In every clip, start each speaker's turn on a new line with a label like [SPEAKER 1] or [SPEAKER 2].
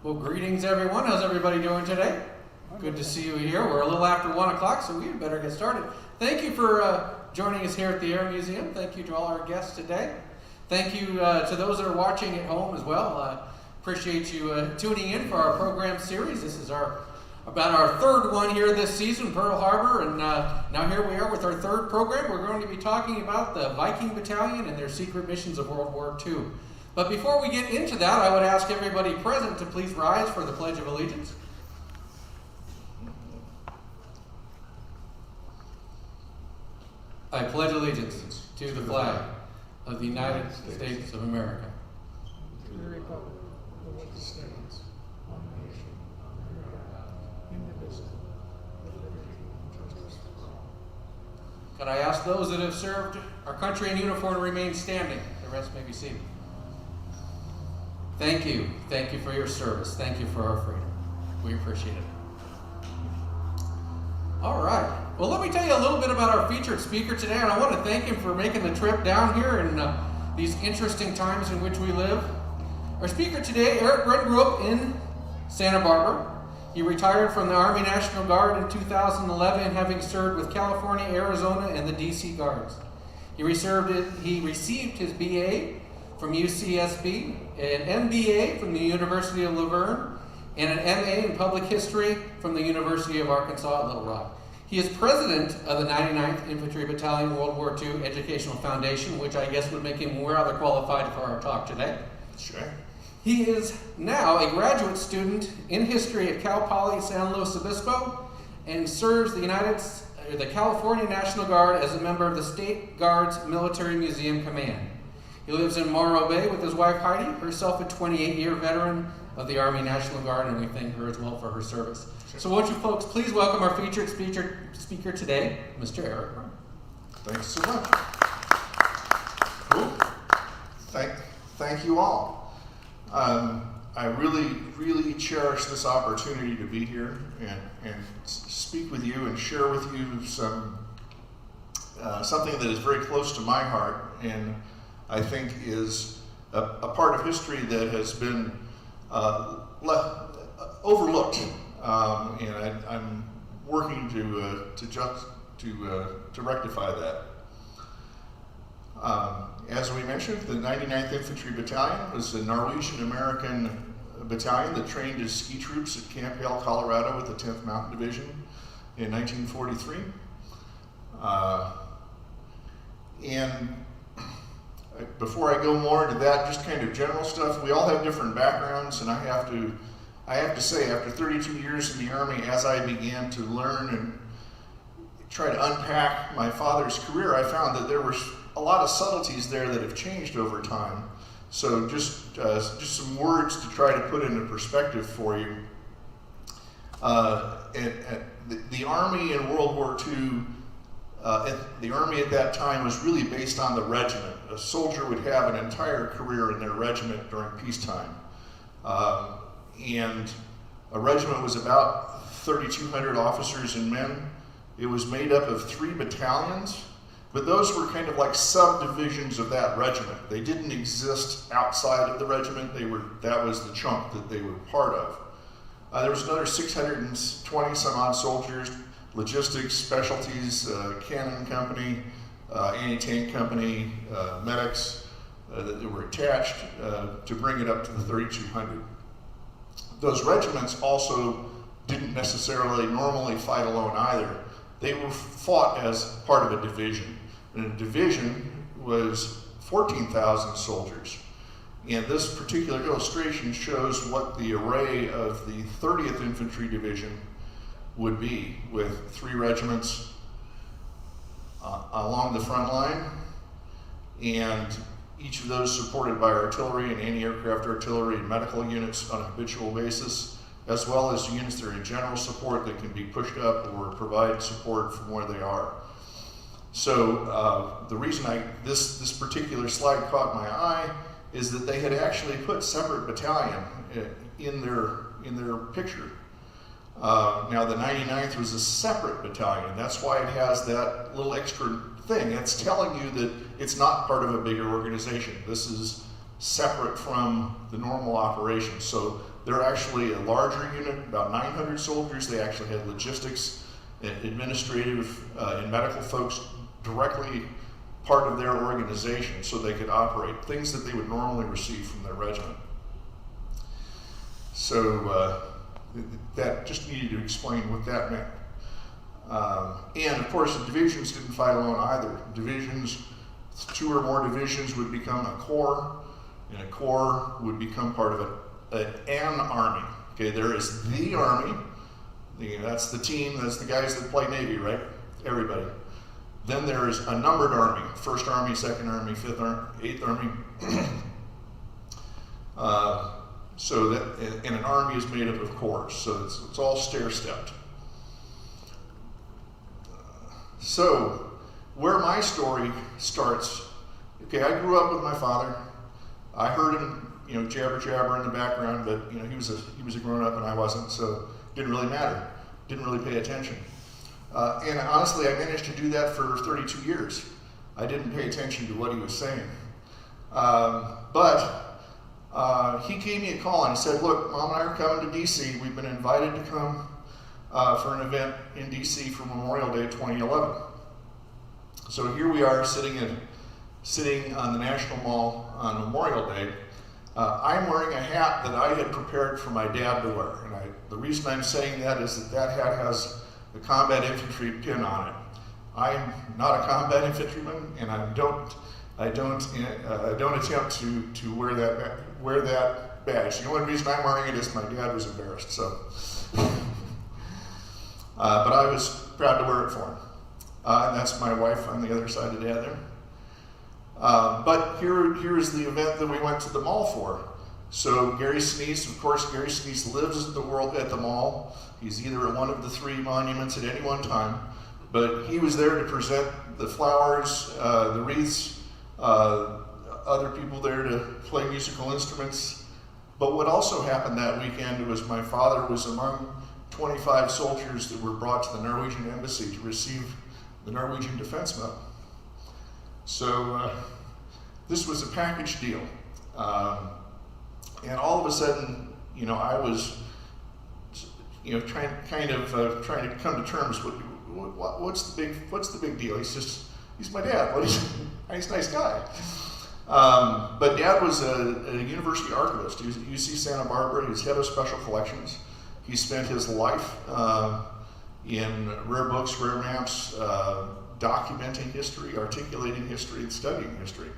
[SPEAKER 1] Well, greetings everyone. How's everybody doing today? Good to see you here. We're a little after 1 o'clock, so we better get started. Thank you for joining us here at the Air Museum. Thank you to all our guests today. Thank you to those that are watching at home as well. Appreciate you tuning in for our program series. This is about our third one here this season, Pearl Harbor, and now here we are with our third program. We're going to be talking about the Viking Battalion and their secret missions of World War II. But before we get into that, I would ask everybody present to please rise for the Pledge of Allegiance. I pledge allegiance to the flag of the United States of America.
[SPEAKER 2] To the republic for which it stands, one nation, under God, indivisible, with liberty and justice for all.
[SPEAKER 1] Could I ask those that have served our country in uniform to remain standing? The rest may be seated. Thank you. Thank you for your service. Thank you for our freedom. We appreciate it. All right. Well, let me tell you a little bit about our featured speaker today, and I want to thank him for making the trip down here in these interesting times in which we live. Our speaker today, Eric Brent, grew up in Santa Barbara. He retired from the Army National Guard in 2011, having served with California, Arizona, and the DC Guards. He received his BA from UCSB, an MBA from the University of Laverne, and an MA in Public History from the University of Arkansas at Little Rock. He is president of the 99th Infantry Battalion World War II Educational Foundation, which I guess would make him rather qualified for our talk today.
[SPEAKER 3] Sure.
[SPEAKER 1] He is now a graduate student in history at Cal Poly San Luis Obispo and serves the California National Guard as a member of the State Guard's Military Museum Command. He lives in Morro Bay with his wife Heidi, herself a 28-year veteran of the Army National Guard, and we thank her as well for her service.
[SPEAKER 3] Sure.
[SPEAKER 1] So won't you folks please welcome our featured speaker today, Mr. Eric Brent.
[SPEAKER 3] Thanks so much. Cool. Thank you all. I really cherish this opportunity to be here and speak with you and share with you something that is very close to my heart, and I think is a part of history that has been overlooked, and I'm working to rectify that. As we mentioned, the 99th Infantry Battalion was a Norwegian-American battalion that trained as ski troops at Camp Hale, Colorado with the 10th Mountain Division in 1943. And before I go more into that, just kind of general stuff, we all have different backgrounds, and I have to say, after 32 years in the Army, as I began to learn and try to unpack my father's career, I found that there were a lot of subtleties there that have changed over time. So just some words to try to put into perspective for you. The Army in World War II, the Army at that time was really based on the regiment. A soldier would have an entire career in their regiment during peacetime. And a regiment was about 3,200 officers and men. It was made up of 3 battalions, but those were kind of like subdivisions of that regiment. They didn't exist outside of the regiment. That was the chunk that they were part of. There was another 620 some odd soldiers, logistics, specialties, cannon company, anti-tank company, medics that were attached to bring it up to the 3,200. Those regiments also didn't necessarily normally fight alone either. They were fought as part of a division. And a division was 14,000 soldiers. And this particular illustration shows what the array of the 30th Infantry Division would be, with 3 regiments along the front line, and each of those supported by artillery and anti-aircraft artillery and medical units on a habitual basis, as well as units that are in general support that can be pushed up or provide support from where they are. So the reason this particular slide caught my eye is that they had actually put separate battalion in their picture. Now the 99th was a separate battalion. That's why it has that little extra thing. It's telling you that it's not part of a bigger organization. This is separate from the normal operation. So they're actually a larger unit, about 900 soldiers. They actually had logistics, administrative, and medical folks directly part of their organization, so they could operate things that they would normally receive from their regiment. So that just needed to explain what that meant. And of course, the divisions didn't fight alone either. Divisions, 2 or more divisions would become a corps, and a corps would become part of an army. Okay, there is the army. That's the team. That's the guys that play Navy, right? Everybody. Then there is a numbered army: 1st Army, 2nd Army, 5th Army, 8th Army. So that, and an army is made up of corps. So it's all stair-stepped. So, where my story starts, okay, I grew up with my father. I heard him, jabber jabber in the background, but he was a grown up and I wasn't, so it didn't really matter. Didn't really pay attention. And honestly, I managed to do that for 32 years. I didn't pay attention to what he was saying. But he gave me a call and he said, "Look, Mom and I are coming to DC. We've been invited to come for an event in DC for Memorial Day 2011. So here we are sitting on the National Mall on Memorial Day. I'm wearing a hat that I had prepared for my dad to wear. And the reason I'm saying that is that hat has the combat infantry pin on it. I'm not a combat infantryman, and I don't attempt to wear that badge. The only reason I'm wearing it is my dad was embarrassed. So. But I was proud to wear it for him. And that's my wife on the other side of Dad there. But here is the event that we went to the mall for. So Gary Sinise, of course, Gary Sinise lives at the mall. He's either at one of the 3 monuments at any one time, but he was there to present the flowers, the wreaths, other people there to play musical instruments. But what also happened that weekend was my father was among 25 soldiers that were brought to the Norwegian embassy to receive the Norwegian Defense Medal. So this was a package deal. And all of a sudden, I was, trying to come to terms with what's the big deal? He's my dad. He's a nice guy. But Dad was a university archivist. He was at UC Santa Barbara. He was head of special collections. He spent his life in rare books, rare maps, documenting history, articulating history, and studying history.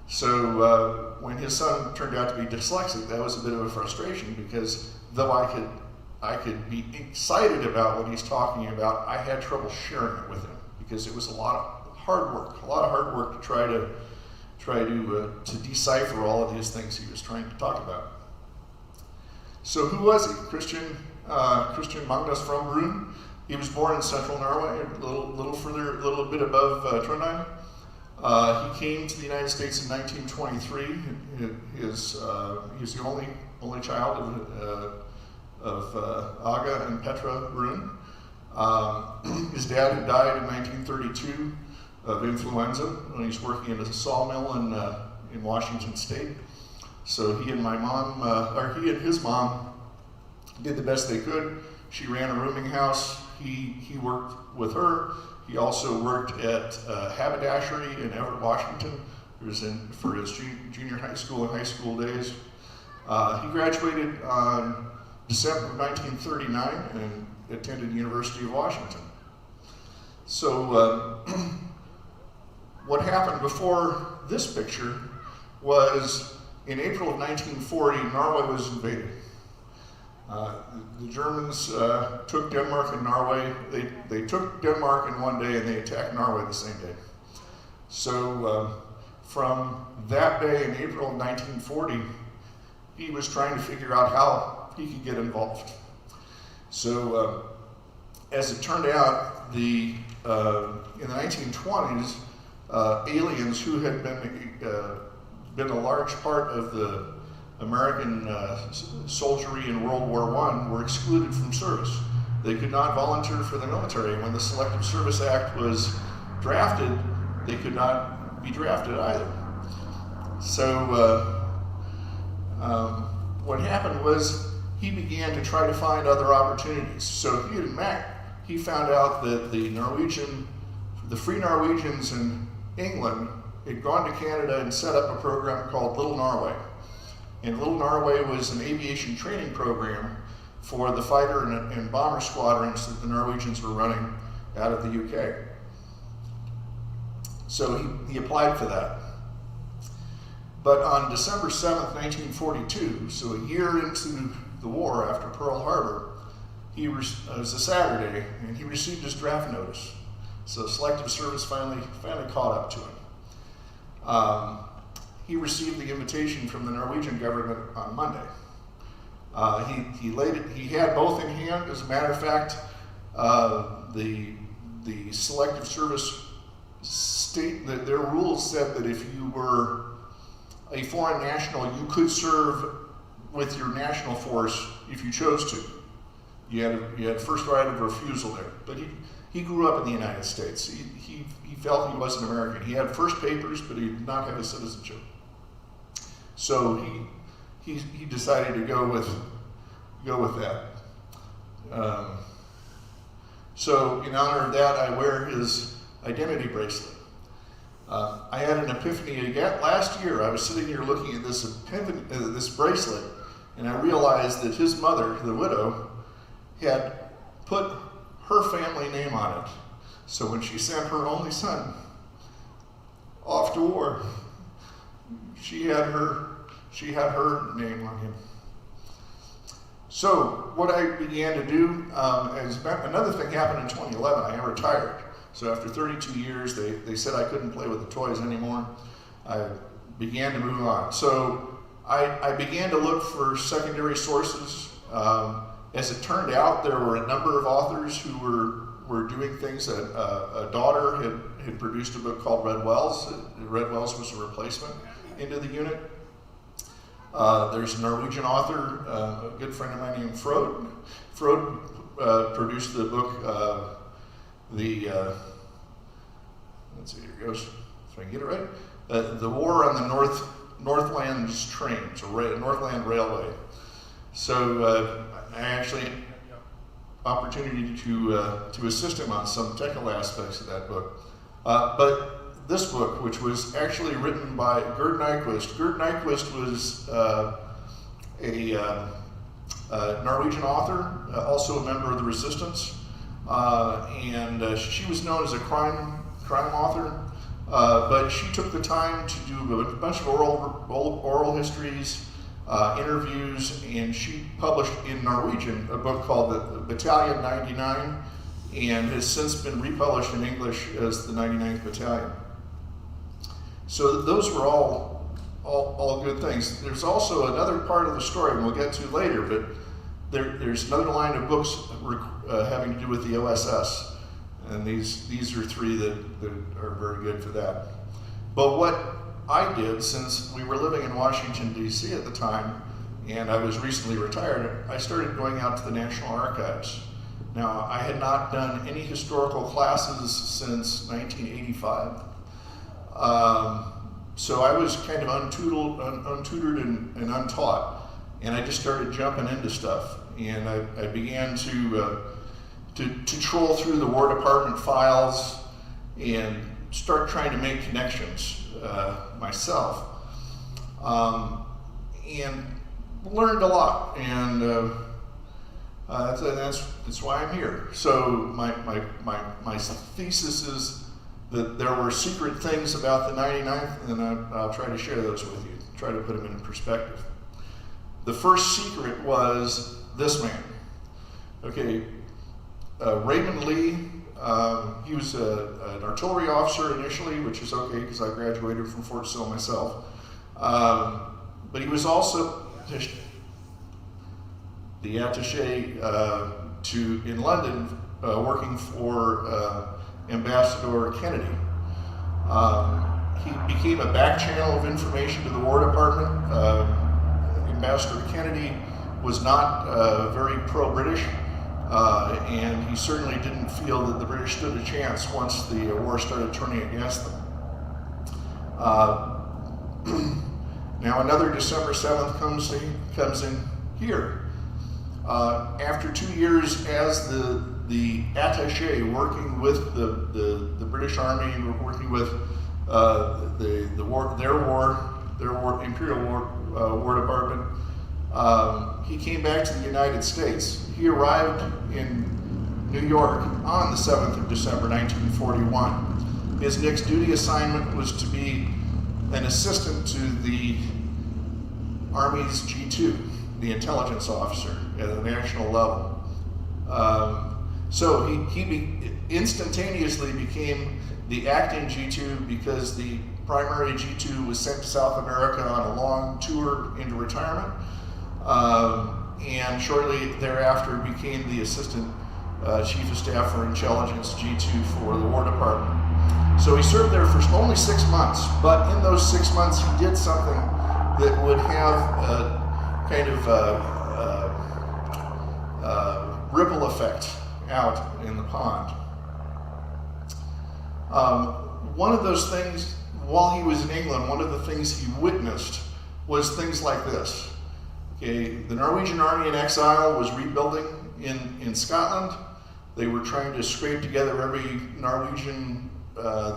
[SPEAKER 3] So when his son turned out to be dyslexic, that was a bit of a frustration because though I could be excited about what he's talking about, I had trouble sharing it with him because it was a lot of hard work to try to decipher all of these things he was trying to talk about. So who was he? Christian Magnus from Brun. He was born in central Norway, a little bit above Trondheim. He came to the United States in 1923. He was the only child of Aga and Petra Brun. His dad had died in 1932 of influenza when he was working at a sawmill in Washington State. So he and his mom did the best they could. She ran a rooming house. He worked with her. He also worked at Haberdashery in Everett, Washington. He was for his junior high school and high school days. He graduated on December of 1939 and attended the University of Washington. So what happened before this picture was in April of 1940, Norway was invaded. The Germans took Denmark and Norway. They took Denmark in one day and they attacked Norway the same day. So from that day in April of 1940, he was trying to figure out how he could get involved. So as it turned out, in the 1920s, aliens who had been a large part of the American soldiery in World War I were excluded from service. They could not volunteer for the military. When the Selective Service Act was drafted, they could not be drafted either. So what happened was he began to try to find other opportunities. So he and Mac, he found out that the Free Norwegians in England had gone to Canada and set up a program called Little Norway. And Little Norway was an aviation training program for the fighter and bomber squadrons that the Norwegians were running out of the UK. So he applied for that. But on December 7th, 1942, so a year into the war after Pearl Harbor, it was a Saturday, and he received his draft notice. So selective service finally caught up to him. He received the invitation from the Norwegian government on Monday. He had both in hand. As a matter of fact, the selective service state that their rules said that if you were a foreign national, you could serve with your national force if you chose to. You had first right of refusal there. But he grew up in the United States. He felt he was an American. He had first papers, but he did not have a citizenship. So he decided to go with that. So in honor of that, I wear his identity bracelet. I had an epiphany again last year. I was sitting here looking at this bracelet, and I realized that his mother, the widow, had put her family name on it. So when she sent her only son off to war, she had her name on him. So what I began to do, another thing happened in 2011. I retired. So after 32 years, they said I couldn't play with the toys anymore. I began to move on. So I began to look for secondary sources. As it turned out, there were a number of authors who were doing things. A daughter had produced a book called Red Wells. Red Wells was a replacement into the unit. There's a Norwegian author, a good friend of mine named Frode. Frode produced the book, let's see, here it goes, if I can get it right. The War on the Northland's Trains, or Northland Railway. So I actually had the opportunity to assist him on some technical aspects of that book. But this book, which was actually written by Gerd Nyquist. Gerd Nyquist was a Norwegian author, also a member of the Resistance, and she was known as a crime author. But she took the time to do a bunch of oral histories, interviews, and she published in Norwegian a book called the Battalion 99, and has since been republished in English as the 99th Battalion. So those were all good things. There's also another part of the story, and we'll get to later, but there's another line of books having to do with the OSS, and these are three that are very good for that. But what I did, since we were living in Washington, D.C. at the time, and I was recently retired, I started going out to the National Archives. Now, I had not done any historical classes since 1985. So I was kind of untutored and untaught, and I just started jumping into stuff. And I began to troll through the War Department files and start trying to make connections myself, and learned a lot. And that's why I'm here. So my thesis is that there were secret things about the 99th, and I'll try to share those with you, try to put them in perspective. The first secret was this man. Okay, Raymond Lee, he was an artillery officer initially, which is okay because I graduated from Fort Sill myself. But he was also the attaché in London, working for Ambassador Kennedy. He became a back channel of information to the War Department. Ambassador Kennedy was not very pro-British, and he certainly didn't feel that the British stood a chance once the war started turning against them. Now another December 7th comes in here. After 2 years as the attaché working with the British Army, working with their Imperial War Department, he came back to the United States. He arrived in New York on the 7th of December 1941. His next duty assignment was to be an assistant to the Army's G2, the intelligence officer at the national level. So he instantaneously became the acting G2 because the primary G2 was sent to South America on a long tour into retirement, and shortly thereafter became the assistant Chief of Staff for Intelligence G2 for the War Department. So he served there for only 6 months, but in those 6 months he did something that would have a kind of ripple effect out in the pond. One of those things, while he was in England, one of the things he witnessed was things like this. Okay, the Norwegian army in exile was rebuilding in Scotland. They were trying to scrape together every Norwegian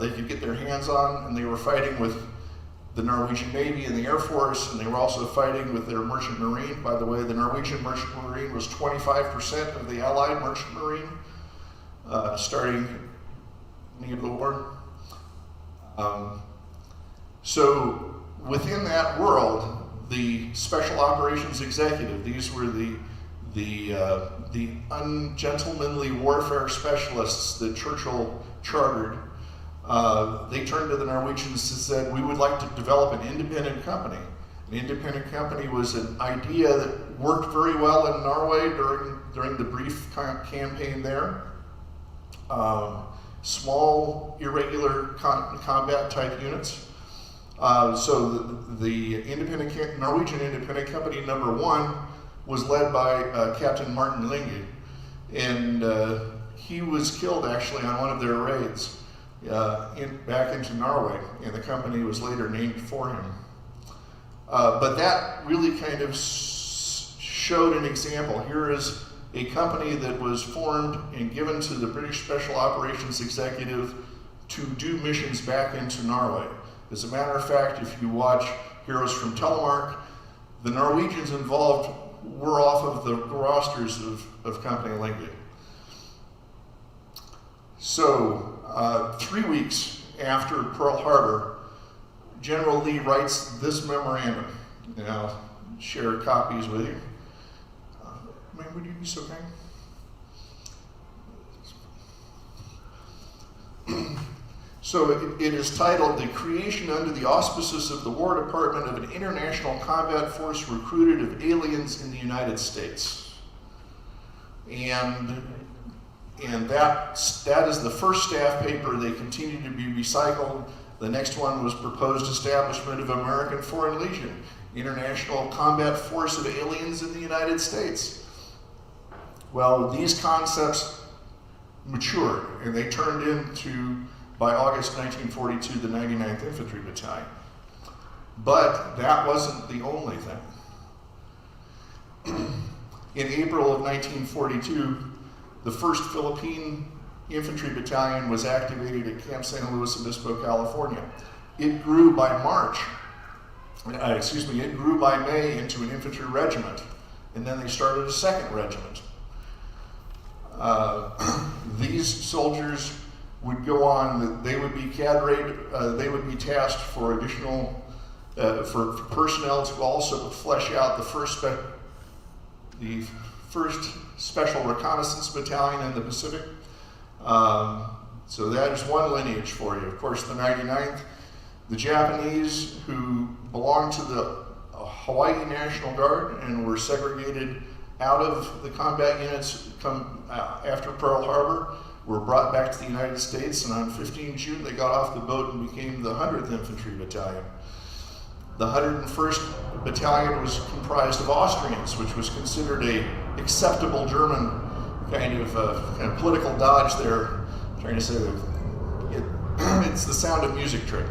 [SPEAKER 3] they could get their hands on, and they were fighting with the Norwegian Navy and the Air Force, and they were also fighting with their Merchant Marine. By the way, the Norwegian Merchant Marine was 25% of the Allied Merchant Marine, starting the end of the war. So within that world, the Special Operations Executive, these were the ungentlemanly warfare specialists that Churchill chartered. They turned to the Norwegians and said, we would like to develop an independent company. An independent company was an idea that worked very well in Norway during the brief campaign there. Small, irregular combat type units. So the Norwegian Independent Company number 1 was led by Captain Martin Linge, and he was killed actually on one of their raids back into Norway, and the company was later named for him. But that really kind of showed an example. Here is a company that was formed and given to the British Special Operations Executive to do missions back into Norway. As a matter of fact, if you watch Heroes from Telemark, the Norwegians involved were off of the rosters of Company Linge. So, 3 weeks after Pearl Harbor, General Lee writes this memorandum, and I'll share copies with you. Ma'am, would you be so kind? So it is titled, The Creation Under the Auspices of the War Department of an International Combat Force Recruited of Aliens in the United States. And that is the first staff paper. They continue to be recycled. The next one was Proposed Establishment of American Foreign Legion, International Combat Force of Aliens in the United States. Well, these concepts matured, and they turned into, by August 1942, the 99th Infantry Battalion. But that wasn't the only thing. In April of 1942, the 1st Philippine Infantry Battalion was activated at Camp San Luis Obispo, California. It grew by May into an infantry regiment, and then they started a 2nd regiment. These soldiers would go on, they would be cadred, they would be tasked for additional, for personnel to also flesh out the first Special Reconnaissance Battalion in the Pacific. So that is one lineage for you. Of course, the 99th, the Japanese who belonged to the Hawaii National Guard and were segregated out of the combat units after Pearl Harbor, were brought back to the United States, and on 15 June they got off the boat and became the 100th Infantry Battalion. The 101st Battalion was comprised of Austrians, which was considered a acceptable German kind of political dodge there. I'm trying to say that it's the Sound of Music trick.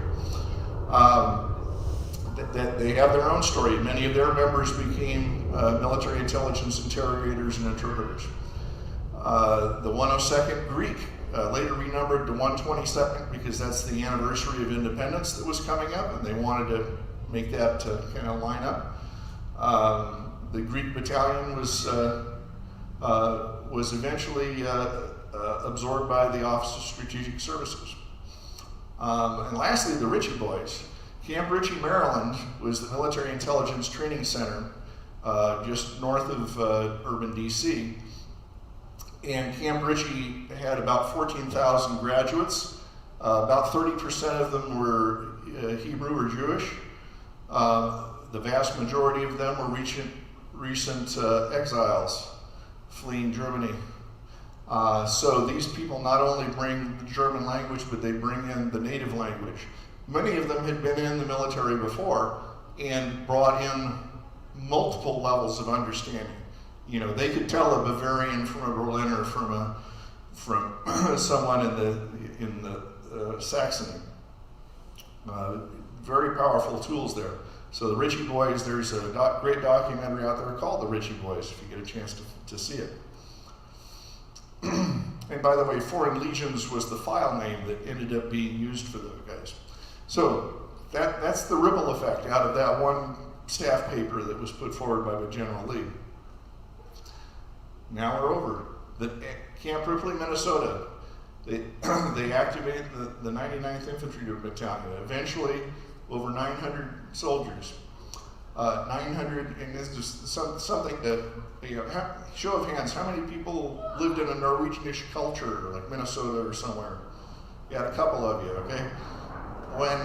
[SPEAKER 3] that they have their own story. Many of their members became military intelligence interrogators and interpreters. The 102nd Greek, later renumbered to 122nd because that's the anniversary of independence that was coming up, and they wanted to make that kind of line up. The Greek battalion was eventually absorbed by the Office of Strategic Services. And lastly, the Ritchie Boys. Camp Ritchie, Maryland was the military intelligence training center just north of urban DC. And Camp Ritchie had about 14,000 graduates. About 30% of them were Hebrew or Jewish. The vast majority of them were recent exiles fleeing Germany. So these people not only bring the German language, but they bring in the native language. Many of them had been in the military before and brought in multiple levels of understanding. You know, they could tell a Bavarian from a Berliner from someone in the Saxony. Very powerful tools there. So the Ritchie Boys, there's a great documentary out there called The Ritchie Boys, if you get a chance to see it. And by the way, Foreign Legions was the file name that ended up being used for those guys. So that's the ripple effect out of that one staff paper that was put forward by General Lee. Now we're over. Camp Ripley, Minnesota. They activated the 99th Infantry Battalion. Eventually, over 900 soldiers. 900, and this is something that, show of hands, how many people lived in a Norwegianish culture, like Minnesota or somewhere? You had a couple of you, okay? When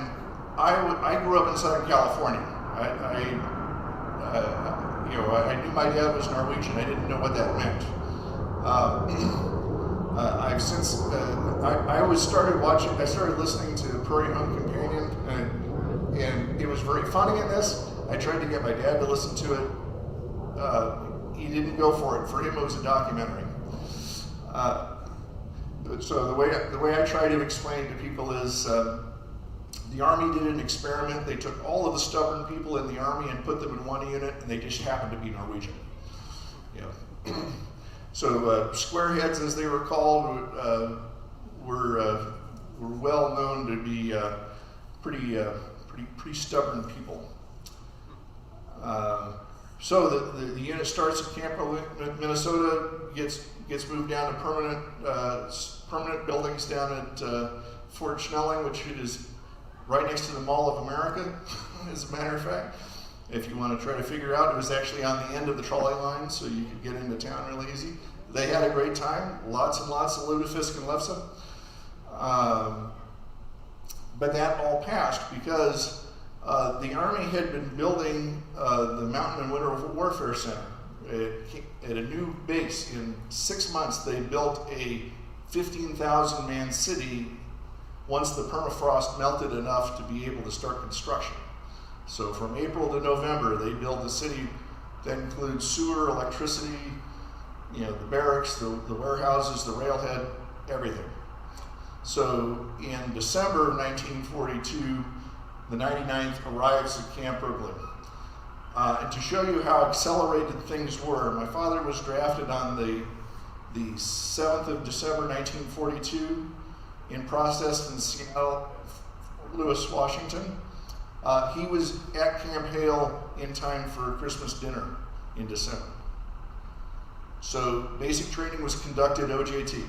[SPEAKER 3] I grew up in Southern California, I knew my dad was Norwegian. I didn't know what that meant. I've since I started listening to Prairie Home Companion, and it was very funny in this. I tried to get my dad to listen to it. He didn't go for it. For him, it was a documentary. So the way I try to explain to people is the Army did an experiment. They took all of the stubborn people in the Army and put them in one unit, and they just happened to be Norwegian. Yeah. So squareheads, as they were called, were well known to be pretty stubborn people. So the unit starts at Camp Minnesota, gets moved down to permanent buildings down at Fort Snelling, which is right next to the Mall of America, as a matter of fact. If you want to try to figure out, it was actually on the end of the trolley line, so you could get into town really easy. They had a great time, lots and lots of lutefisk and lefse. But that all passed because the Army had been building the Mountain and Winter Warfare Center at a new base. In 6 months, they built a 15,000-man city once the permafrost melted enough to be able to start construction. So from April to November, they built a city that includes sewer, electricity, the barracks, the warehouses, the railhead, everything. So in December of 1942, the 99th arrives at Camp Ripley. And to show you how accelerated things were, my father was drafted on the 7th of December 1942 and processed in Seattle, Lewis, Washington. He was at Camp Hale in time for Christmas dinner in December. So basic training was conducted OJT.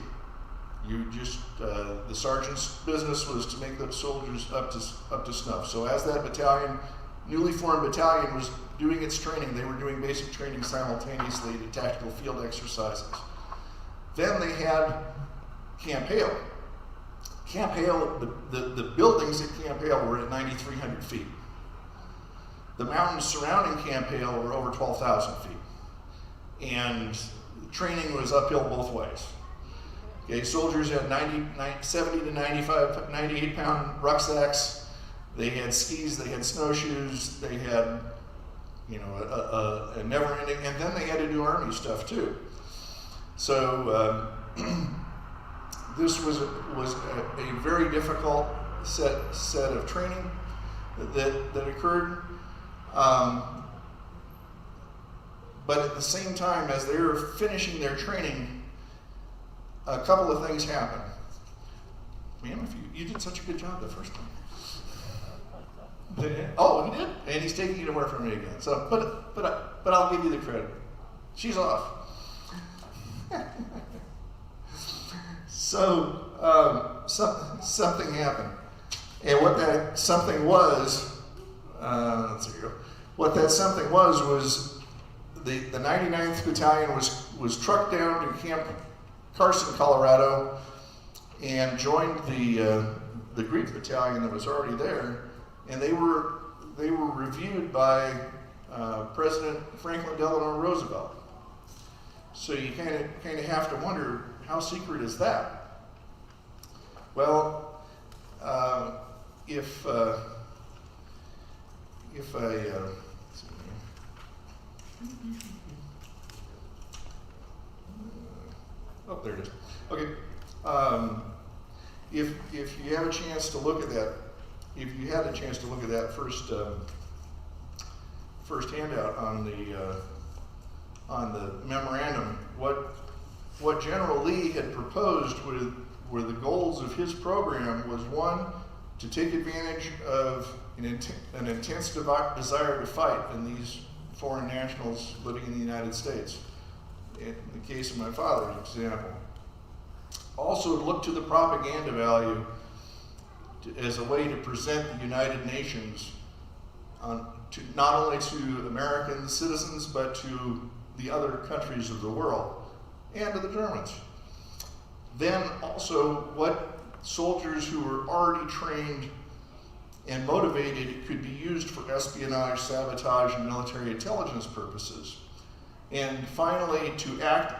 [SPEAKER 3] The sergeant's business was to make the soldiers up to snuff. So as that battalion, newly formed battalion, was doing its training, they were doing basic training simultaneously to tactical field exercises. Then they had Camp Hale. Camp Hale, the buildings at Camp Hale were at 9,300 feet. The mountains surrounding Camp Hale were over 12,000 feet. And training was uphill both ways. Okay, soldiers had 70 to 98 pound rucksacks. They had skis, they had snowshoes, they had, a never ending, and then they had to do Army stuff too. So this was a very difficult set of training that occurred. But at the same time, as they're finishing their training, a couple of things happen. Ma'am, you did such a good job the first time. Oh, he did? And he's taking it away from me again. So, but I'll give you the credit. She's off. So, something happened. And what that something was, let's see here. What that something was the 99th Battalion was trucked down to Camp Carson, Colorado, and joined the Greek Battalion that was already there. And they were reviewed by President Franklin Delano Roosevelt. So you kind of have to wonder, how secret is that? Well, if I oh, there it is. Okay. If you have a chance to look at that, if you had a chance to look at that first handout on the memorandum, what General Lee had proposed were the goals of his program was, one, to take advantage of an intense desire to fight in these foreign nationals living in the United States. In the case of my father's example. Also look to the propaganda value as a way to present the United Nations to not only to American citizens, but to the other countries of the world, and to the Germans. Then also what soldiers who were already trained and motivated could be used for espionage, sabotage, and military intelligence purposes. And finally, to act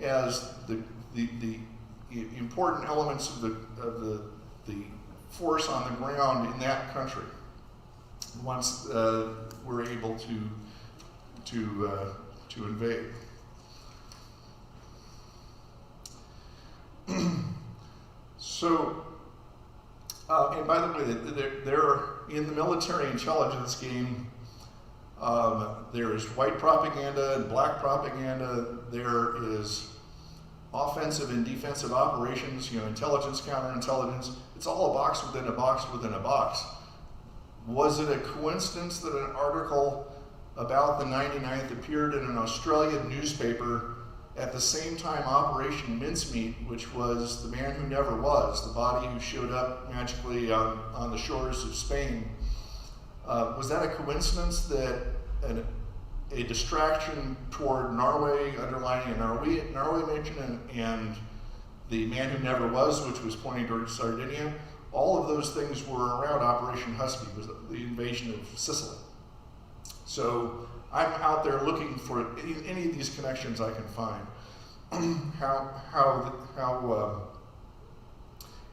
[SPEAKER 3] as the important elements of the force on the ground in that country once we're able to invade. So, and by the way, they're in the military intelligence game. There is white propaganda and black propaganda. There is offensive and defensive operations, intelligence, counterintelligence. It's all a box within a box within a box. Was it a coincidence that an article about the 99th appeared in an Australian newspaper at the same time Operation Mincemeat, which was the man who never was, the body who showed up magically on the shores of Spain? Was that a coincidence that a distraction toward Norway, underlining a Norway mention, and the man who never was, which was pointing towards Sardinia? All of those things were around Operation Husky, was the invasion of Sicily. So I'm out there looking for any of these connections I can find. how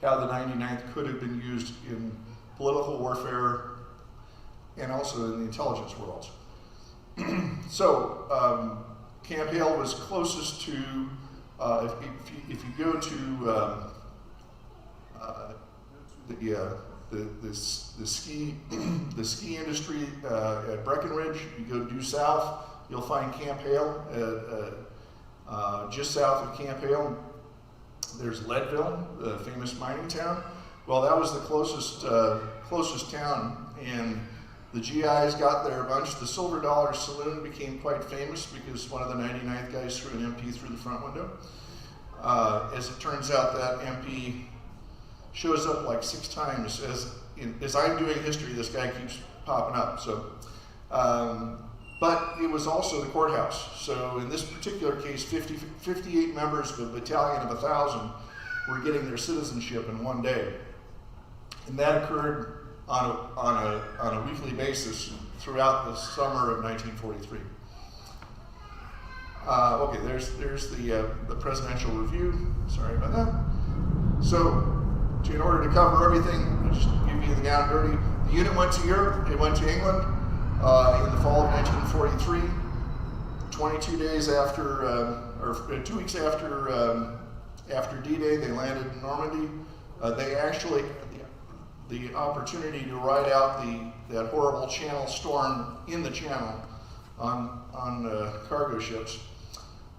[SPEAKER 3] the 99th could have been used in political warfare and also in the intelligence world. So Camp Hale was closest to, if you go to the ski industry at Breckenridge, you go due south, you'll find Camp Hale just south of Camp Hale. There's Leadville, the famous mining town. Well, that was the closest town, and the GIs got there a bunch. The Silver Dollar Saloon became quite famous because one of the 99th guys threw an MP through the front window. As it turns out, that MP shows up like 6 times. As I'm doing history, this guy keeps popping up. So, but it was also the courthouse. So in this particular case, 58 members of a battalion of 1,000 were getting their citizenship in one day. And that occurred on a weekly basis throughout the summer of 1943. Okay, there's the presidential review. Sorry about that. So, in order to cover everything, I'll just give you the down and dirty. The unit went to Europe. It went to England in the fall of 1943. 22 days after, or 2 weeks after D-Day, they landed in Normandy. the opportunity to ride out that horrible Channel storm in the Channel on cargo ships.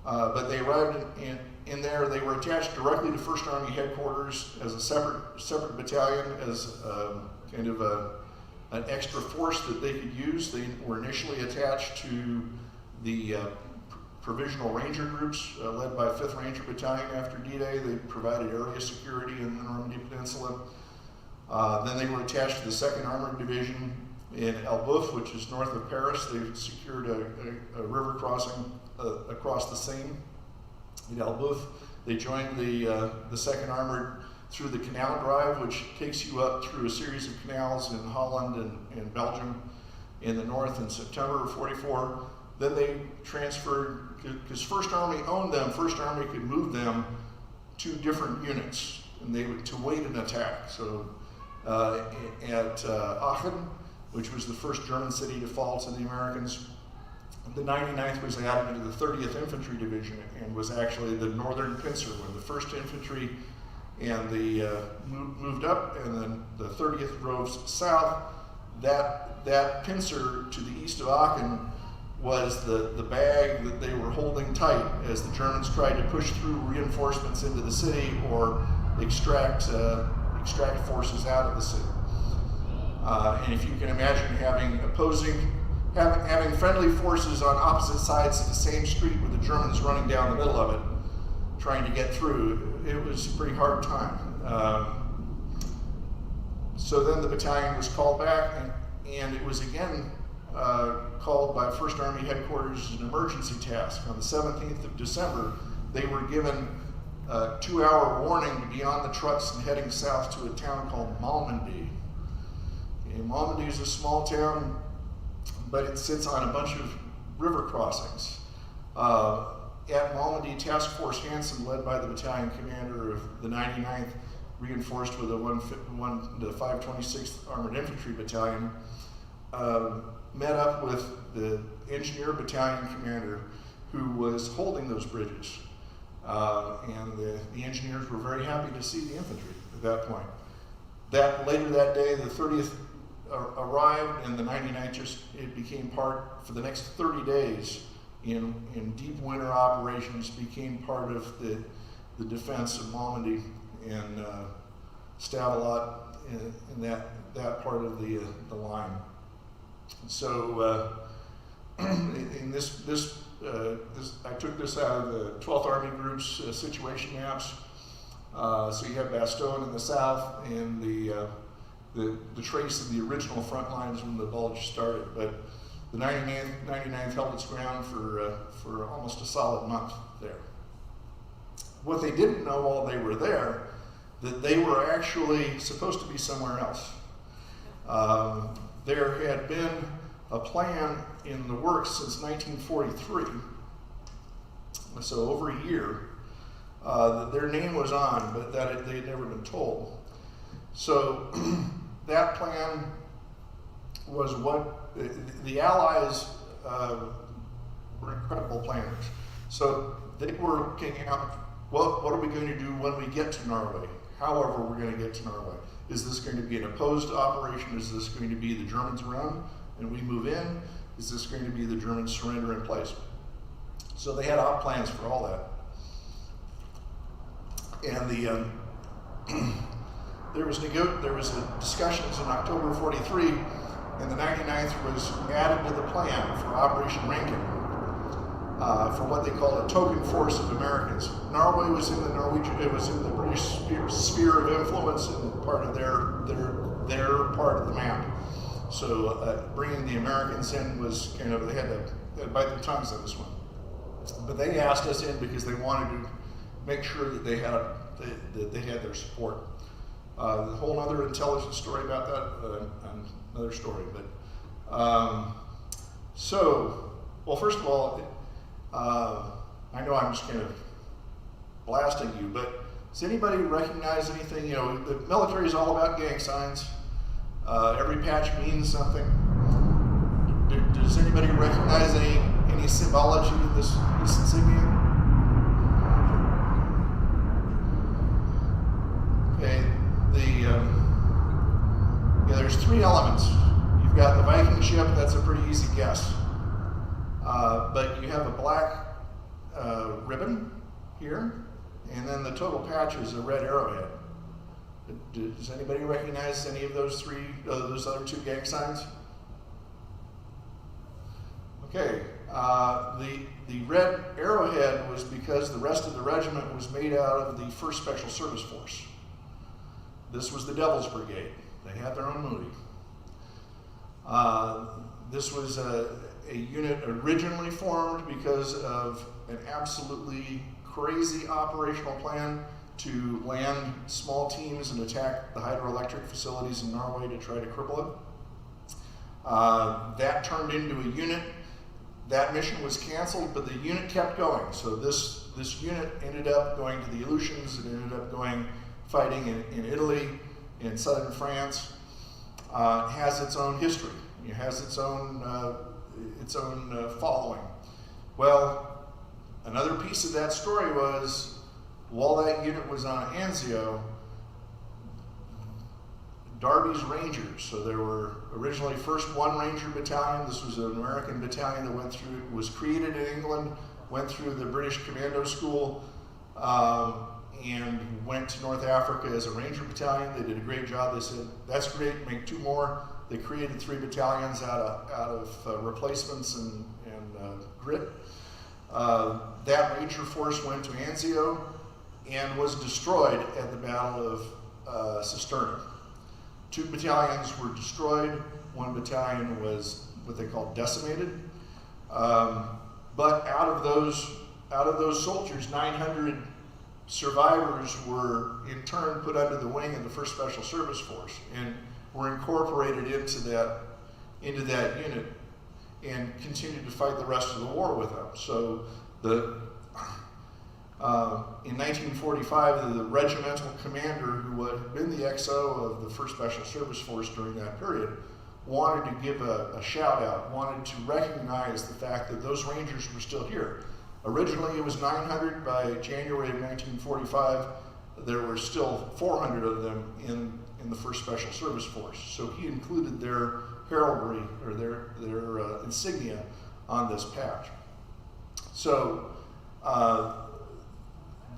[SPEAKER 3] But they arrived in there. They were attached directly to 1st Army headquarters as a separate battalion, as kind of an extra force that they could use. They were initially attached to the Provisional Ranger groups led by 5th Ranger Battalion after D-Day. They provided area security in the Normandy Peninsula. Then they were attached to the 2nd Armored Division in Elbeuf, which is north of Paris. They secured a river crossing across the Seine in Elbeuf. They joined the 2nd Armored through the Canal Drive, which takes you up through a series of canals in Holland and Belgium in the north in September of 44. Then they transferred, because 1st Army owned them, 1st Army could move them to different units, and they would to wait an attack. So at Aachen, which was the first German city to fall to the Americans, the 99th was added to the 30th Infantry Division and was actually the northern pincer when the 1st Infantry and the moved up, and then the 30th drove south. That pincer to the east of Aachen was the bag that they were holding tight as the Germans tried to push through reinforcements into the city or extract forces out of the city. And if you can imagine having friendly forces on opposite sides of the same street with the Germans running down the middle of it, trying to get through, it was a pretty hard time. So then the battalion was called back, and it was again called by 1st Army headquarters as an emergency task. On the 17th of December, they were given a 2-hour warning to be on the trucks and heading south to a town called Malmedy. Malmedy is a small town, but it sits on a bunch of river crossings. At Malmedy, Task Force Hansen, led by the battalion commander of the 99th, reinforced with the 526th Armored Infantry Battalion, met up with the engineer battalion commander who was holding those bridges. And the engineers were very happy to see the infantry at that point. Later that day, the 30th arrived, and the 99th it became part, for the next 30 days in deep winter operations, became part of the defense of Malmedy and Stavelot in that part of the line. So in this I took this out of the 12th Army Group's situation maps. So you have Bastogne in the south and the trace of the original front lines when the Bulge started. But the 99th held its ground for almost a solid month there. What they didn't know while they were there, that they were actually supposed to be somewhere else. There had been a plan in the works since 1943, so over a year, that their name was on, but that they had never been told. So that plan was what the Allies were incredible planners. So they were looking at what are we going to do when we get to Norway? However, we're going to get to Norway. Is this going to be an opposed operation? Is this going to be the Germans run and we move in? Is this going to be the Germans surrender in place? So they had out plans for all that. And there was discussions in October of 43, and the 99th was added to the plan for Operation Rankin, for what they call a token force of Americans. Norway was in the British sphere of influence and part of their part of the map. So bringing the Americans in was kind of, they had to bite their tongues on this one. But they asked us in because they wanted to make sure that they had their support. The whole other intelligence story about that, another story. But well, first of all, I know I'm just kind of blasting you, but does anybody recognize anything? You know, the military is all about gang signs. Every patch means something. Does anybody recognize any symbology in this insignia? Okay, three elements. You've got the Viking ship, that's a pretty easy guess. But you have a black ribbon here, and then the total patch is a red arrowhead. Does anybody recognize any of those those other two gang signs? Okay, the red arrowhead was because the rest of the regiment was made out of the 1st Special Service Force. This was the Devil's Brigade. They had their own movie. This was a unit originally formed because of an absolutely crazy operational plan to land small teams and attack the hydroelectric facilities in Norway to try to cripple it. That turned into a unit. That mission was canceled, but the unit kept going. So this unit ended up going to the Aleutians, and ended up going fighting in Italy, in southern France. It has its own history. It has its own following. Well, another piece of that story was, while that unit was on Anzio, Darby's Rangers, so there were originally first 1 Ranger Battalion. This was an American battalion that was created in England, went through the British Commando School, and went to North Africa as a Ranger Battalion. They did a great job. They said, that's great, make 2 more. They created 3 battalions out of replacements and grit. That Ranger force went to Anzio and was destroyed at the Battle of Cisterna. 2 battalions were destroyed. 1 battalion was what they called decimated. But out of those soldiers, 900 survivors were in turn put under the wing of the 1st Special Service Force and were incorporated into that unit and continued to fight the rest of the war with them. So in 1945, the regimental commander, who had been the XO of the 1st Special Service Force during that period, wanted to give a shout out, wanted to recognize the fact that those Rangers were still here. Originally it was 900. By January of 1945, there were still 400 of them in the 1st Special Service Force. So he included their heraldry, or their insignia, on this patch. So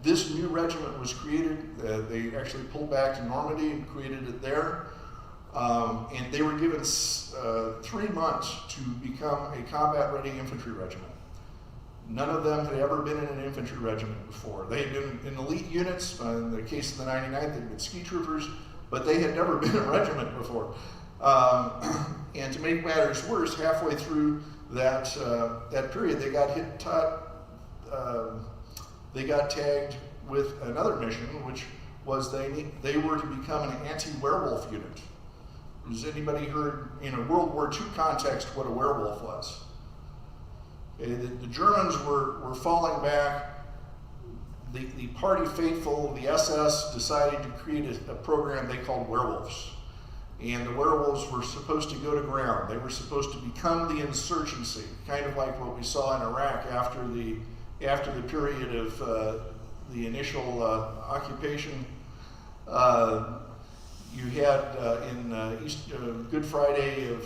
[SPEAKER 3] this new regiment was created. They actually pulled back to Normandy and created it there. And they were given 3 months to become a combat-ready infantry regiment. None of them had ever been in an infantry regiment before. They had been in elite units. In the case of the 99th, they'd been ski troopers, but they had never been in a regiment before. And to make matters worse, halfway through that period, they got they got tagged with another mission, which was they were to become an anti-werewolf unit. Has anybody heard, in a World War II context, what a werewolf was? Okay, the Germans were falling back. The party faithful, the SS, decided to create a program they called werewolves. And the werewolves were supposed to go to ground. They were supposed to become the insurgency, kind of like what we saw in Iraq after the period of the initial occupation. You had in Good Friday of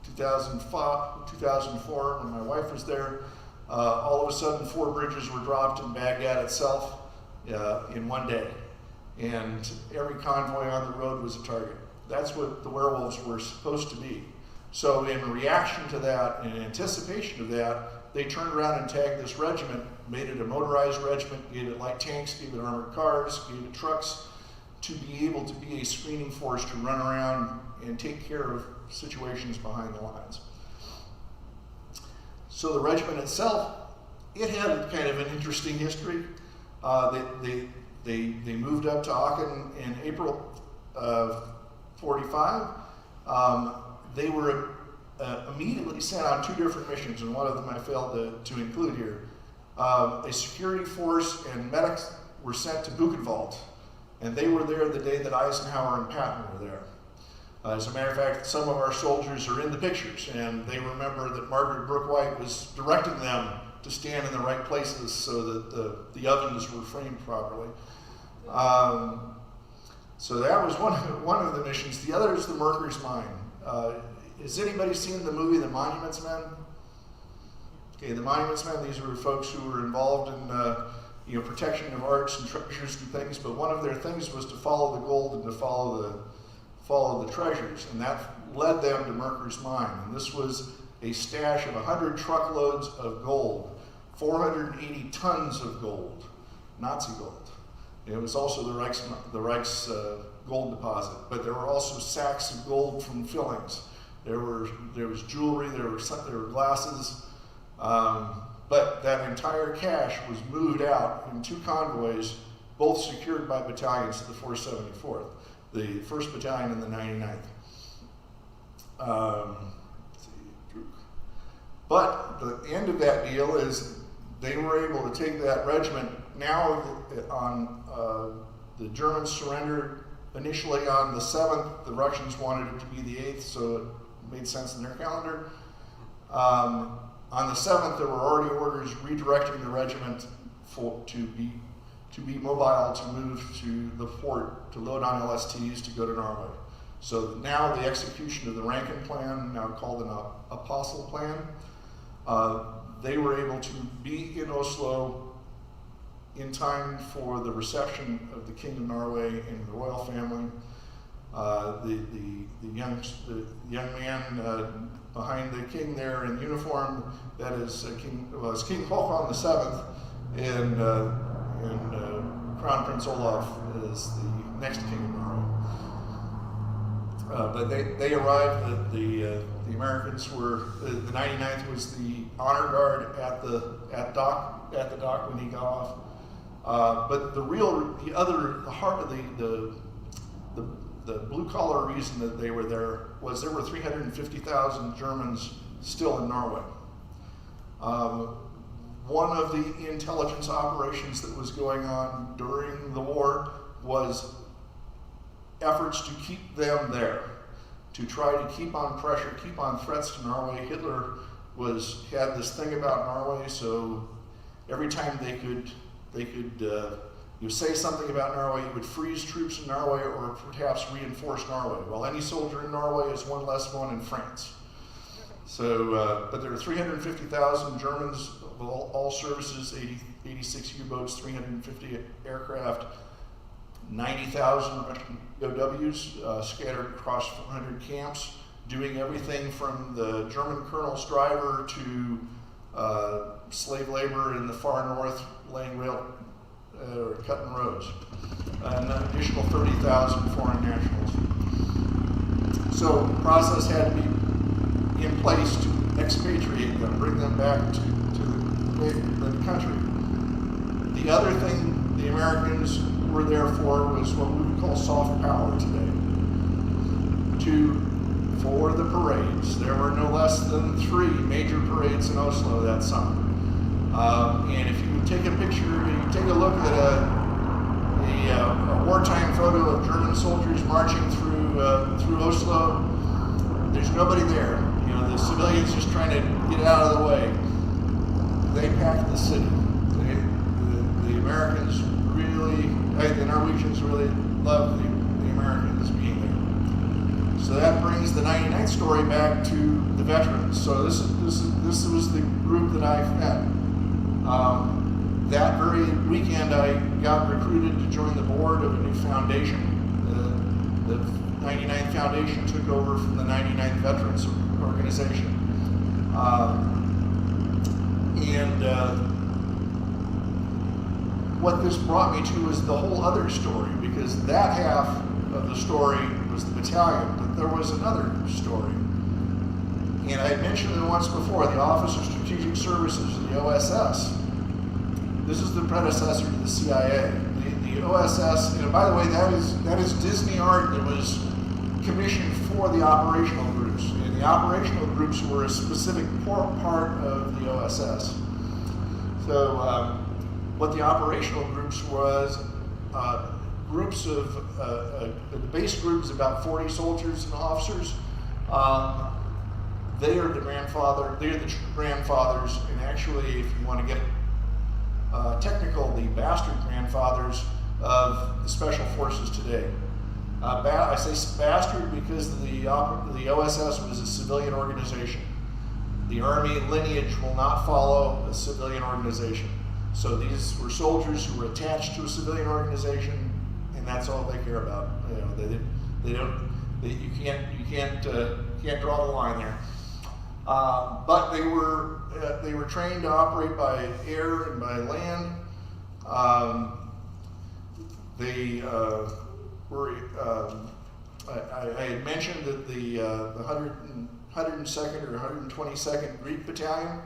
[SPEAKER 3] 2004, when my wife was there, all of a sudden 4 bridges were dropped in Baghdad itself in one day. And every convoy on the road was a target. That's what the werewolves were supposed to be. So in reaction to that, in anticipation of that, they turned around and tagged this regiment, made it a motorized regiment, gave it light tanks, gave it armored cars, gave it trucks, to be able to be a screening force to run around and take care of situations behind the lines. So the regiment itself, it had kind of an interesting history. They moved up to Aachen in April of 45. They were immediately sent on 2 different missions, and one of them I failed to include here. A security force and medics were sent to Buchenwald, and they were there the day that Eisenhower and Patton were there. As a matter of fact, some of our soldiers are in the pictures, and they remember that Margaret Brooke White was directing them to stand in the right places so that the ovens were framed properly. So that was one of the missions. The other is the Merker's Mine. Has anybody seen the movie The Monuments Men? Okay, the Monuments Men, these were folks who were involved in protection of arts and treasures and things, but one of their things was to follow the gold and to follow the treasures, and that led them to Merker's Mine. And this was a stash of 100 truckloads of gold, 480 tons of gold, Nazi gold. It was also the Reich's gold deposit, but there were also sacks of gold from fillings. There was jewelry, there were glasses, but that entire cash was moved out in 2 convoys, both secured by battalions to the 474th, the 1st Battalion and the 99th. But the end of that deal is they were able to take that regiment. Now on the Germans surrendered initially on the 7th. The Russians wanted it to be the 8th, so it made sense in their calendar. On the 7th, there were already orders redirecting the regiment to be mobile, to move to the fort, to load on LSTs, to go to Norway. So now the execution of the Rankin Plan, now called an Apostle Plan, they were able to be in Oslo in time for the reception of the King of Norway and the royal family. The young man behind the king there in uniform, that is King Håkon the Seventh, and Crown Prince Olaf is the next King of Norway. But they arrived. The Americans were the 99th was the honor guard at the dock when he got off. But the heart of the blue collar reason that they were there was there were 350,000 Germans still in Norway. One of the intelligence operations that was going on during the war was efforts to keep them there, to try to keep on pressure, keep on threats to Norway. Hitler had this thing about Norway, so every time they could you say something about Norway, you would freeze troops in Norway or perhaps reinforce Norway. Well, any soldier in Norway is one less one in France. So, but there are 350,000 Germans of all services, 86 U-boats, 350 aircraft, 90,000 Russian POWs scattered across 400 camps, doing everything from the German Colonel Stryver to slave labor in the far north, laying cutting roads, and an additional 30,000 foreign nationals. So the process had to be in place to expatriate them, bring them back to the country. The other thing the Americans were there for was what we would call soft power today. For the parades. There were no less than 3 major parades in Oslo that summer. And if you take a picture, you take a look at a wartime photo of German soldiers marching through Oslo, there's nobody there. You know, the civilians just trying to get out of the way. They packed the city. The Americans really, the Norwegians really loved the Americans being there. So that brings the 99th story back to the veterans. So this was the group that I fed. That very weekend, I got recruited to join the board of a new foundation. The 99th Foundation took over from the 99th Veterans Organization. What this brought me to was the whole other story, because that half of the story was the battalion, but there was another story. And I had mentioned it once before, the Office of Strategic Services, the OSS. This is the predecessor to the CIA. The OSS, and by the way, that is Disney art that was commissioned for the operational groups. And the operational groups were a specific part of the OSS. So what the operational groups was, groups of, the base group is about 40 soldiers and officers. They are the grandfathers, and actually, if you want to get technical, the bastard grandfathers of the special forces today. I say bastard because the OSS was a civilian organization. The Army lineage will not follow a civilian organization. So these were soldiers who were attached to a civilian organization, and that's all they care about. You can't draw the line there. But they were trained to operate by air and by land. They were. I had mentioned that the 102nd or 122nd Greek Battalion.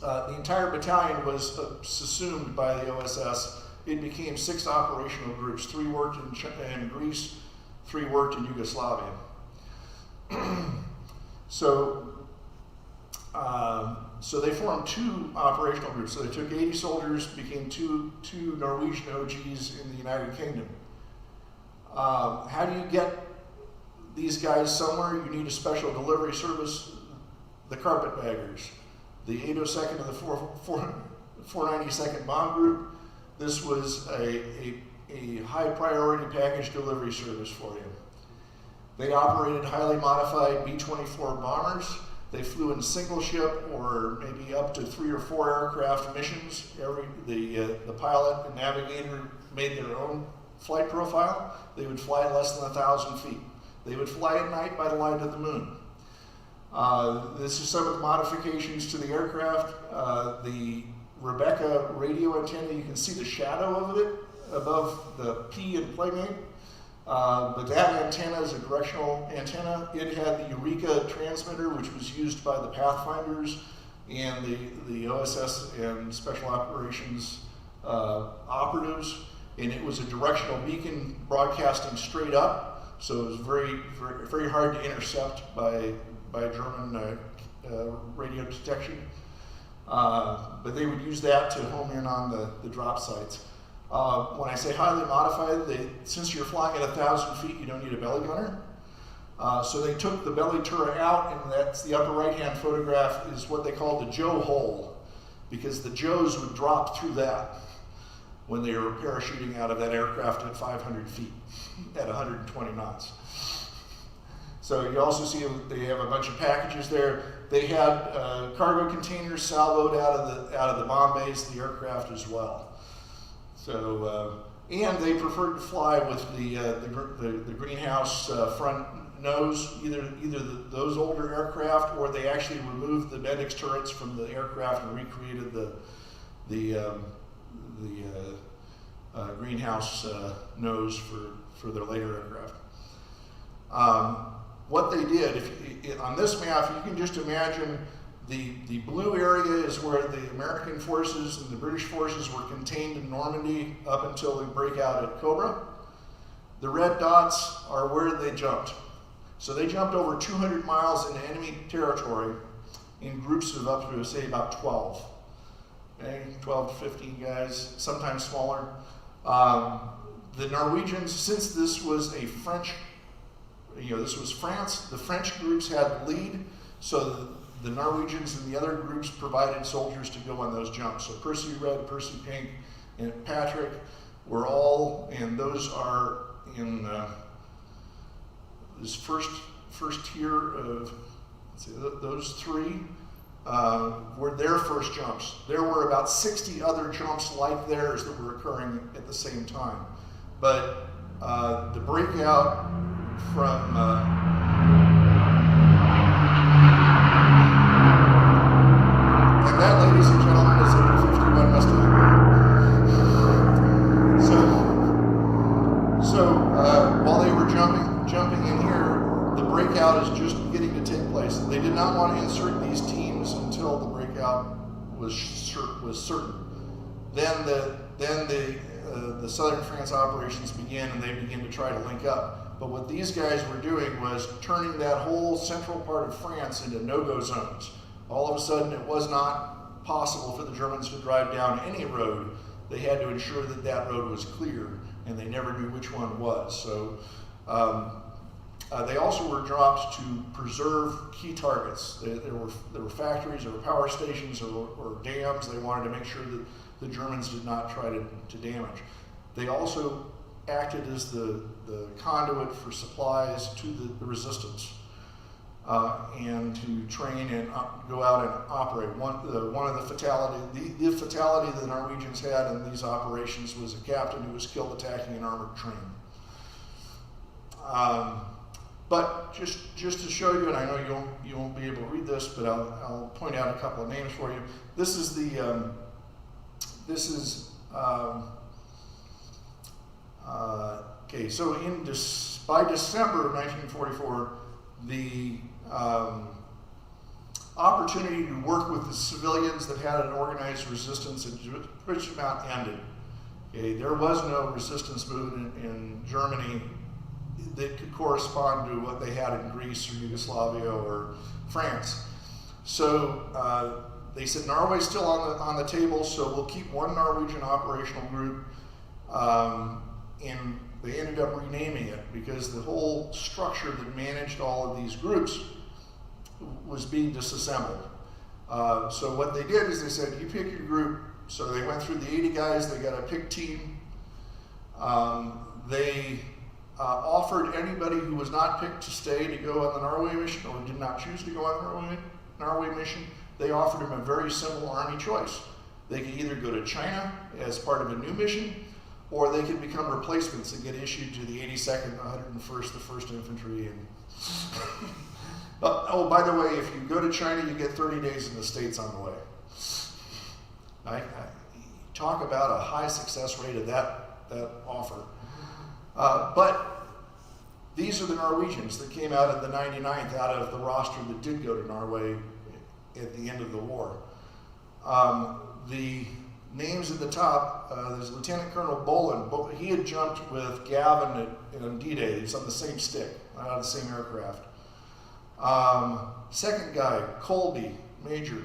[SPEAKER 3] The entire battalion was subsumed by the OSS. It became 6 operational groups. 3 worked in Greece, 3 worked in Yugoslavia. So they formed 2 operational groups. So they took 80 soldiers, became two Norwegian OGs in the United Kingdom. How do you get these guys somewhere? You need a special delivery service, the carpetbaggers. The 802nd and the 492nd Bomb Group. This was a high priority package delivery service for you. They operated highly modified B-24 bombers. They flew in single ship or maybe up to 3 or 4 aircraft missions. The pilot and navigator made their own flight profile. They would fly less than 1,000 feet. They would fly at night by the light of the moon. This is some of the modifications to the aircraft. The Rebecca radio antenna, you can see the shadow of it above the P in Playmate. But that antenna is a directional antenna. It had the Eureka transmitter, which was used by the Pathfinders and the OSS and Special Operations operatives. And it was a directional beacon broadcasting straight up, so it was very, very, very hard to intercept by German radio detection. But they would use that to home in on the drop sites. When I say highly modified, since you're flying at 1,000 feet, you don't need a belly gunner. So they took the belly turret out, and that's the upper right-hand photograph is what they call the Joe hole, because the Joes would drop through that when they were parachuting out of that aircraft at 500 feet at 120 knots. So you also see they have a bunch of packages there. They had cargo containers salvoed out of the bomb bays, the aircraft as well. So and they preferred to fly with the greenhouse front nose, either those older aircraft, or they actually removed the Bendix turrets from the aircraft and recreated the greenhouse nose for their later aircraft. What they did, on this map, you can just imagine the blue area is where the American forces and the British forces were contained in Normandy up until the breakout at Cobra. The red dots are where they jumped. So they jumped over 200 miles into enemy territory in groups of up to, say, about 12. Okay, 12 to 15 guys, sometimes smaller. The Norwegians, since this was a French, this was France, the French groups had the lead, so the Norwegians and the other groups provided soldiers to go on those jumps. So Percy Red, Percy Pink, and Patrick were all, and those are in this first tier of, let's see, those 3 were their first jumps. There were about 60 other jumps like theirs that were occurring at the same time. But the breakout from and that, ladies and gentlemen, is a 51 Mustang. So while they were jumping in here, the breakout is just beginning to take place. They did not want to insert these teams until the breakout was certain. Then the Southern France operations began, and they began to try to link up. But what these guys were doing was turning that whole central part of France into no-go zones. All of a sudden, it was not possible for the Germans to drive down any road. They had to ensure that that road was clear, and they never knew which one was. So they also were dropped to preserve key targets. There were factories, there were power stations, or dams. They wanted to make sure that the Germans did not try to damage. They also acted as the conduit for supplies to the resistance, and to train and go out and operate. One of the the fatality that the Norwegians had in these operations was a captain who was killed attacking an armored train. But just to show you, and I know you won't be able to read this, but I'll point out a couple of names for you. This is okay. So by December of 1944, the opportunity to work with the civilians that had an organized resistance had pretty much ended. Okay, there was no resistance movement in Germany that could correspond to what they had in Greece or Yugoslavia or France. So they said Norway's still on the table, so we'll keep one Norwegian operational group, and they ended up renaming it because the whole structure that managed all of these groups was being disassembled. So what they did is they said, you pick your group. So they went through the 80 guys, they got a pick team. They offered anybody who was not picked to stay to go on the Norway mission or did not choose to go on the Norway mission. They offered them a very simple Army choice. They could either go to China as part of a new mission, or they could become replacements and get issued to the 82nd, 101st, the 1st Infantry. And oh, by the way, if you go to China, you get 30 days in the States on the way. I talk about a high success rate of that offer. But these are the Norwegians that came out of the 99th out of the roster that did go to Norway at the end of the war. The names at the top, there's Lieutenant Colonel Bolin. He had jumped with Gavin on D-Day. He was on the same stick, out of the same aircraft. Second guy, Colby, Major.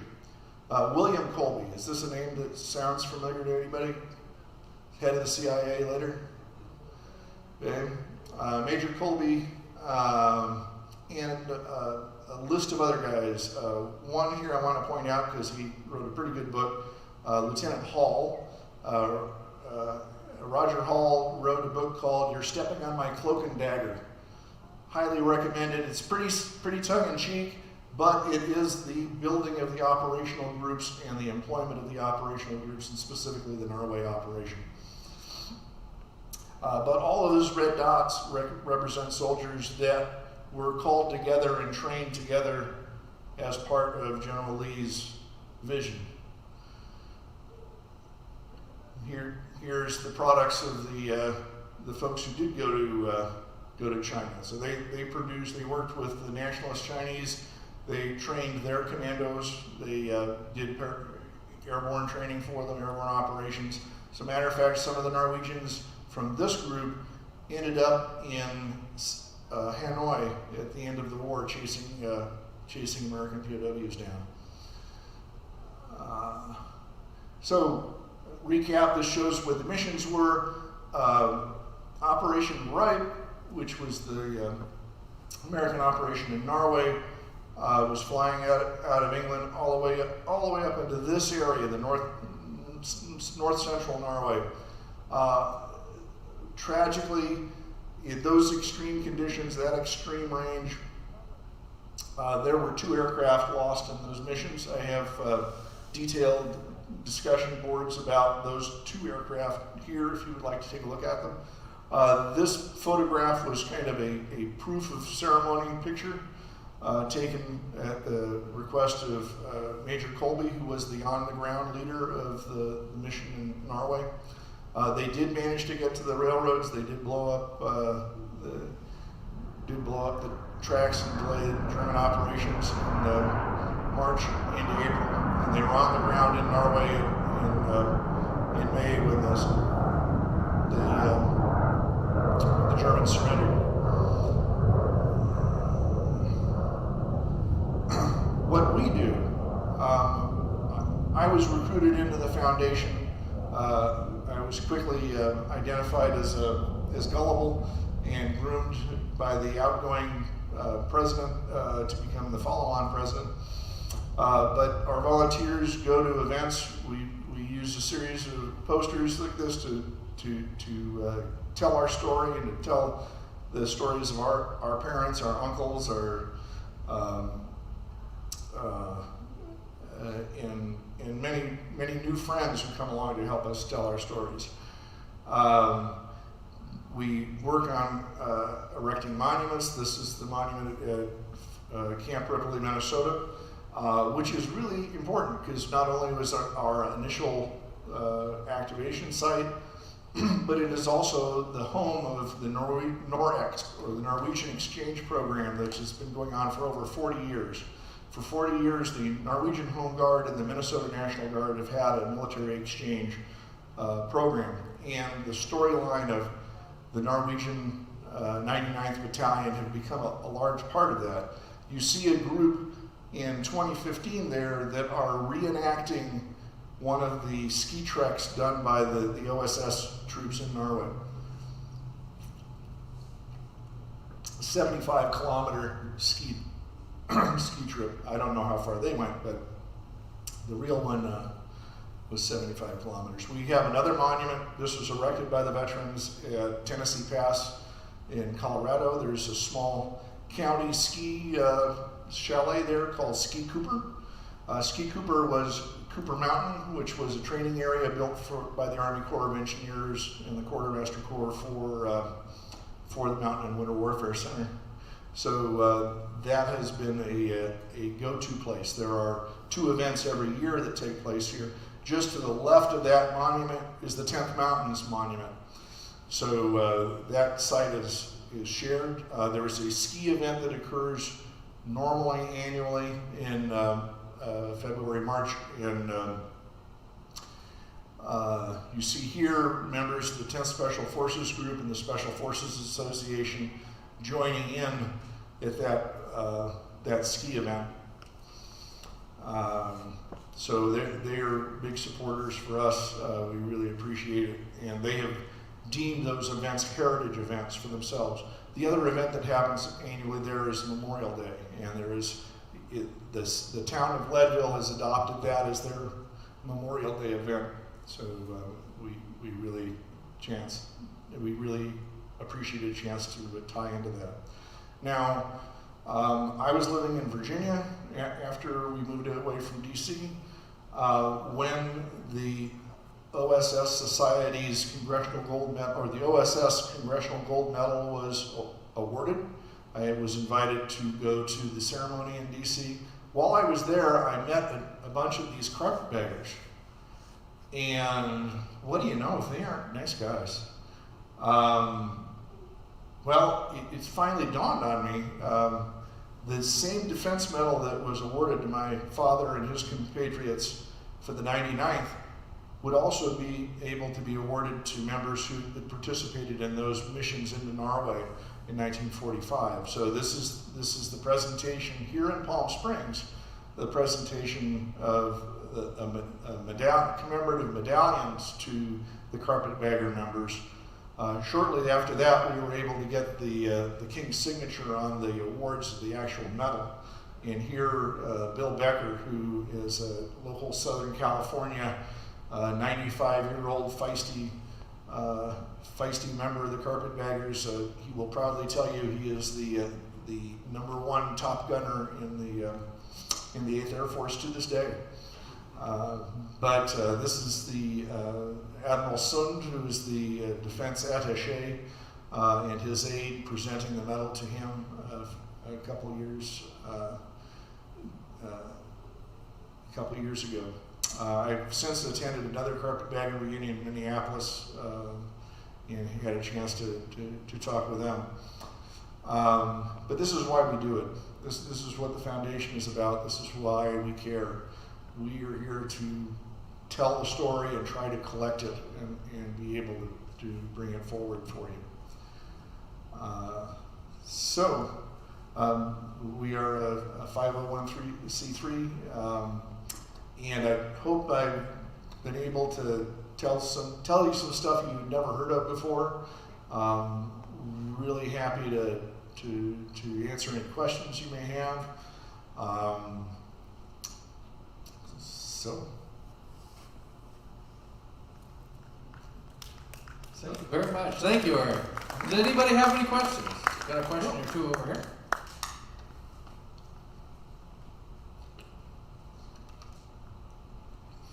[SPEAKER 3] William Colby. Is this a name that sounds familiar to anybody? Head of the CIA later? Okay. Major Colby, and a list of other guys. One here I want to point out because he wrote a pretty good book. Lieutenant Hall. Roger Hall wrote a book called You're Stepping on My Cloak and Dagger. Highly recommended. It's pretty tongue-in-cheek, but it is the building of the operational groups and the employment of the operational groups, and specifically the Norway operation. But all of those red dots represent soldiers that were called together and trained together as part of General Lee's vision. Here's the products of the folks who did go to China. So they worked with the nationalist Chinese. They trained their commandos. They did airborne training for them, airborne operations. As a matter of fact, some of the Norwegians from this group ended up in Hanoi at the end of the war, chasing American POWs down. So, recap, this shows what the missions were. Operation Wright, which was the American operation in Norway, was flying out of England all the way up into this area, the north central Norway. Tragically, in those extreme conditions, that extreme range, there were 2 aircraft lost in those missions. I have detailed discussion boards about those 2 aircraft here if you would like to take a look at them. This photograph was kind of a proof of ceremony picture taken at the request of Major Colby, who was the on-the-ground leader of the mission in Norway. They did manage to get to the railroads. They did blow up the tracks and delay German operations in March into April. And they were on the ground in Norway in May when the Germans surrendered. What we do, I was recruited into the foundation. I was quickly identified as gullible and groomed by the outgoing president to become the follow-on president. But our volunteers go to events. We use a series of posters like this to tell our story and to tell the stories of our parents, our uncles, and many new friends who come along to help us tell our stories. We work on erecting monuments. This is the monument at Camp Ripley, Minnesota, which is really important because not only was our initial activation site, but it is also the home of the Norex, or the Norwegian Exchange Program, that has been going on for over 40 years. For 40 years, the Norwegian Home Guard and the Minnesota National Guard have had a military exchange program. And the storyline of the Norwegian 99th Battalion have become a large part of that. You see a group in 2015 there that are reenacting one of the ski treks done by the OSS troops in Norway. 75-kilometer ski trip. I don't know how far they went, but the real one was 75 kilometers. We have another monument. This was erected by the veterans at Tennessee Pass in Colorado. There's a small county ski chalet there called Ski Cooper. Ski Cooper was Cooper Mountain, which was a training area built by the Army Corps of Engineers and the Quartermaster Corps for the Mountain and Winter Warfare Center. So that has been a go-to place. There are 2 events every year that take place here. Just to the left of that monument is the 10th Mountains Monument. So that site is shared. There is a ski event that occurs normally annually in February, March, and you see here members of the 10th Special Forces Group and the Special Forces Association joining in at that ski event. So they're big supporters for us. We really appreciate it, and they have deemed those events heritage events for themselves. The other event that happens annually there is Memorial Day, and there is the town of Leadville has adopted that as their Memorial Day event. So we really appreciate a chance to tie into that. Now, I was living in Virginia after we moved away from DC. When the OSS Society's Congressional Gold Medal, or the OSS Congressional Gold Medal was awarded, I was invited to go to the ceremony in DC. While I was there, I met a bunch of these carpetbaggers. And what do you know, if they aren't nice guys? Well, it's finally dawned on me. The same defense medal that was awarded to my father and his compatriots for the 99th would also be able to be awarded to members who had participated in those missions into Norway in 1945. So this is the presentation here in Palm Springs, the presentation of commemorative medallions to the carpetbagger members. Shortly after that, we were able to get the King's signature on the awards of the actual medal. And here, Bill Becker, who is a local Southern California 95-year-old feisty member of the Carpetbaggers, he will proudly tell you he is the #1 top gunner in the 8th Air Force to this day. But this is the Admiral Sund, who is the defense attaché, and his aide presenting the medal to him a couple of years ago. I've since attended another carpetbagger reunion in Minneapolis and had a chance to talk with them. But this is why we do it. This is what the foundation is about. This is why we care. We are here to tell the story and try to collect it and be able to bring it forward for you. We are a 501c3, and I hope I've been able to tell you some stuff you've never heard of before. Really happy to answer any questions you may have.
[SPEAKER 1] Thank you very much. Thank you, Eric. Does anybody have any questions? Got a question or two over here?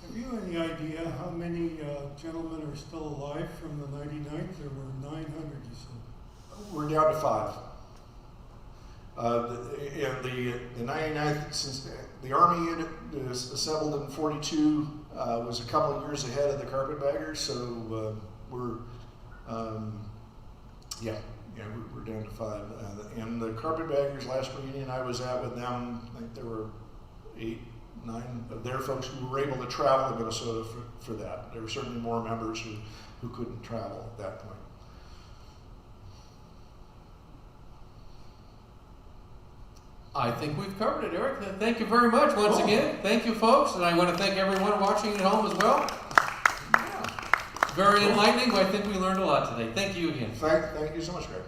[SPEAKER 2] Have you any idea how many gentlemen are still alive from the 99th? There were 900, you said.
[SPEAKER 3] We're down to 5. The 99th, since the Army unit was assembled in 42, was a couple of years ahead of the carpetbaggers, so we're down to 5. And the carpetbaggers last reunion I was at with them, I think there were 8, 9 of their folks who were able to travel to Minnesota for that. There were certainly more members who couldn't travel at that point.
[SPEAKER 1] I think we've covered it, Eric. Thank you very much once again. Thank you, folks, and I want to thank everyone watching at home as well. Very enlightening. I think we learned a lot today. Thank you again.
[SPEAKER 3] Thank you so much, Greg.